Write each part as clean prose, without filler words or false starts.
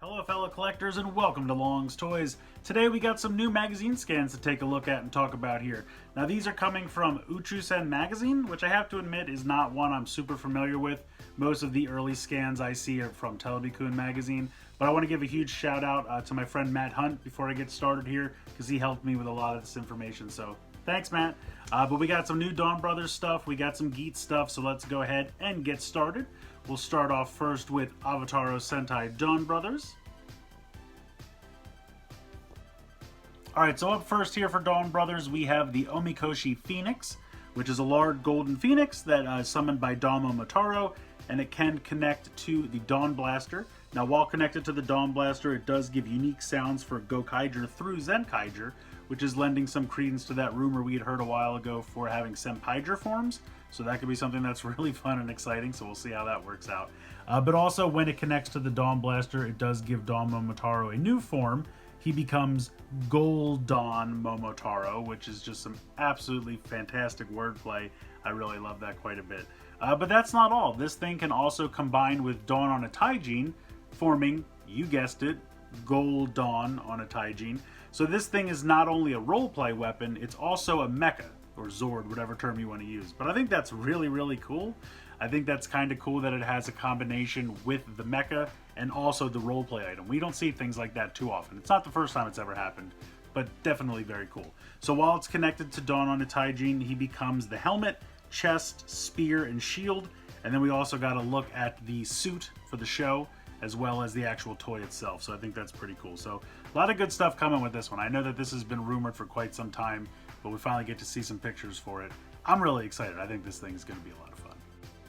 Hello fellow collectors and welcome to Long's Toys. Today we got some new magazine scans to take a look at and talk about here. Now these are coming from Uchusen magazine, which I have to admit is not one I'm super familiar with. Most of the early scans I see are from Telebikun magazine, but I want to give a huge shout out to my friend Matt Hunt before I get started here, because he helped me with a lot of this information, so thanks Matt. But we got some new DonBrothers stuff, we got some Geats stuff, so let's go ahead and get started. We'll start off first with Avataro Sentai DonBrothers. Alright, so up first here for DonBrothers, we have the Omikoshi Phoenix, which is a large golden phoenix that is summoned by Don Momotaro, and it can connect to the Dawn Blaster. Now, while connected to the Dawn Blaster, it does give unique sounds for Gokaiger through Zenkaiger, which is lending some credence to that rumor we had heard a while ago for having Senpaiger forms. So that could be something that's really fun and exciting, so we'll see how that works out. But also, when it connects to the Dawn Blaster, it does give Don Momotaro a new form. He becomes Goldon Momotaro, which is just some absolutely fantastic wordplay. I really love that quite a bit. But that's not all. This thing can also combine with Dawn Onitaijin, forming, you guessed it, Goldon Onitaijin. So this thing is not only a roleplay weapon, it's also a mecha, or Zord, whatever term you want to use. But I think that's really, really cool. I think that's kind of cool that it has a combination with the mecha and also the roleplay item. We don't see things like that too often. It's not the first time it's ever happened, but definitely very cool. So while it's connected to Dawn Onitaijin, he becomes the helmet, chest, spear, and shield. And then we also got a look at the suit for the show, as well as the actual toy itself. So I think that's pretty cool. So a lot of good stuff coming with this one. I know that this has been rumored for quite some time, but we finally get to see some pictures for it. I'm really excited. I think this thing is going to be a lot of fun.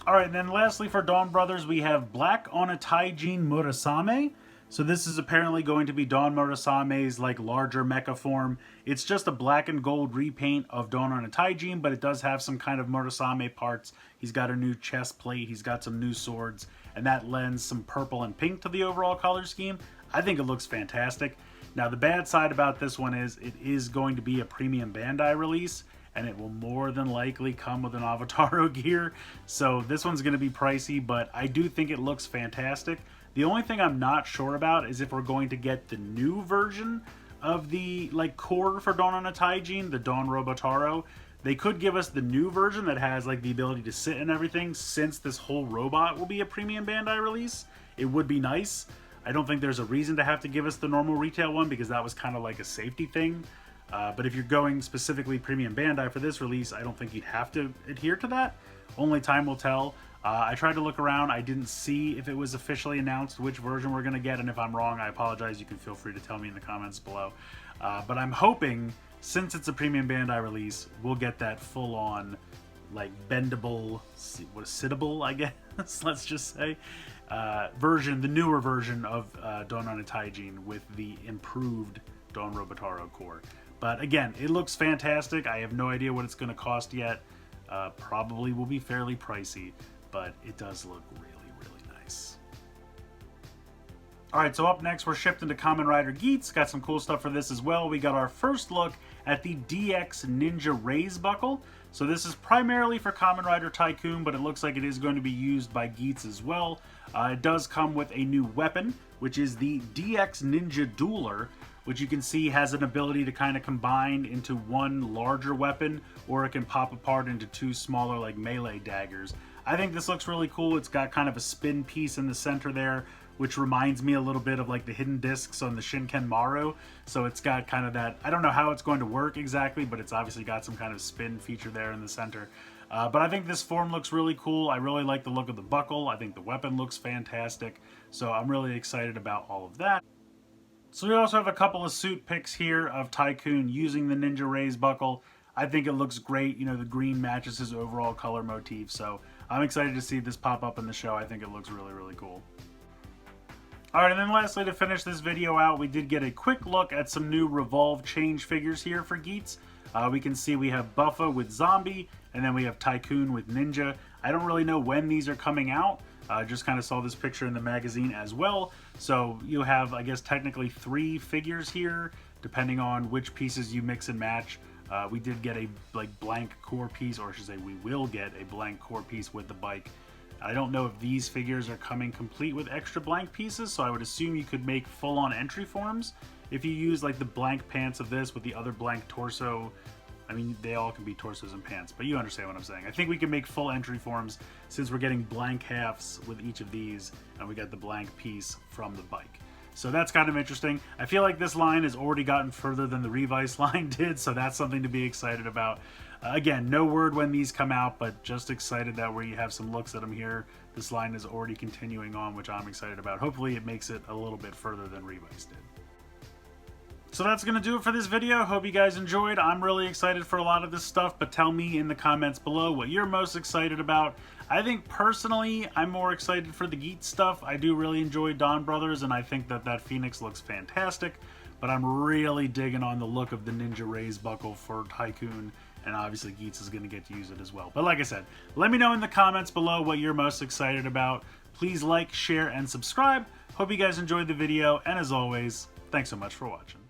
Alright, and then lastly for DonBrothers, we have Black Onitaijin Murasame. So this is apparently going to be Don Murasame's like larger mecha form. It's just a black and gold repaint of Don Onitaijin, but it does have some kind of Murasame parts. He's got a new chest plate, he's got some new swords, and that lends some purple and pink to the overall color scheme. I think it looks fantastic. Now the bad side about this one is it is going to be a premium Bandai release, and it will more than likely come with an Avataro gear. So this one's going to be pricey, but I do think it looks fantastic. The only thing I'm not sure about is if we're going to get the new version of the like core for Dawn Onitaijin, the Dawn Robotaro. They could give us the new version that has like the ability to sit and everything, since this whole robot will be a premium Bandai release. It would be nice. I don't think there's a reason to have to give us the normal retail one, because that was kind of like a safety thing. But if you're going specifically premium Bandai for this release, I don't think you'd have to adhere to that. Only time will tell. I tried to look around. I didn't see if it was officially announced which version we're going to get, and if I'm wrong, I apologize. You can feel free to tell me in the comments below. But I'm hoping, since it's a premium Bandai release, we'll get that full-on, like, bendable, sittable, I guess, let's just say, version, the newer version of Dawn Onitaijin with the improved Dawn Robotaro core. But again, it looks fantastic. I have no idea what it's going to cost yet. Probably will be fairly pricey, but it does look really, really nice. Alright, so up next we're shifting to Kamen Rider Geats. Got some cool stuff for this as well. We got our first look at the DX Ninja Raise Buckle. So this is primarily for Kamen Rider Tycoon, but it looks like it is going to be used by Geats as well. It does come with a new weapon, which is the DX Ninja Dueler, which you can see has an ability to kind of combine into one larger weapon, or it can pop apart into two smaller like melee daggers. I think this looks really cool. It's got kind of a spin piece in the center there, which reminds me a little bit of like the hidden discs on the Shinken Maru. So it's got kind of that, I don't know how it's going to work exactly, but it's obviously got some kind of spin feature there in the center. But I think this form looks really cool. I really like the look of the buckle. I think the weapon looks fantastic. So I'm really excited about all of that. So we also have a couple of suit pics here of Tycoon using the Ninja Raise buckle. I think it looks great. You know, the green matches his overall color motif. So I'm excited to see this pop up in the show. I think it looks really, really cool. Alright, and then lastly, to finish this video out, we did get a quick look at some new Revolve Change figures here for Geats. We can see we have Buffa with Zombie, and then we have Tycoon with Ninja. I don't really know when these are coming out. Just kind of saw this picture in the magazine as well. So you have, I guess, technically 3 figures here, depending on which pieces you mix and match. We did get a blank core piece, or I should say we will get a blank core piece with the bike. I don't know if these figures are coming complete with extra blank pieces, so I would assume you could make full-on entry forms if you use like the blank pants of this with the other blank torso. I mean, they all can be torsos and pants, but you understand what I'm saying. I think we can make full entry forms since we're getting blank halves with each of these, and we got the blank piece from the bike. So that's kind of interesting. I feel like this line has already gotten further than the Revice line did, so that's something to be excited about. Again, no word when these come out, but just excited that we have some looks at them here. This line is already continuing on, which I'm excited about. Hopefully it makes it a little bit further than Revice did. So that's going to do it for this video. Hope you guys enjoyed. I'm really excited for a lot of this stuff, but tell me in the comments below what you're most excited about. I think personally, I'm more excited for the Geats stuff. I do really enjoy DonBrothers, and I think that that Phoenix looks fantastic, but I'm really digging on the look of the Ninja Raise buckle for Tycoon, and obviously Geats is going to get to use it as well. But like I said, let me know in the comments below what you're most excited about. Please like, share, and subscribe. Hope you guys enjoyed the video, and as always, thanks so much for watching.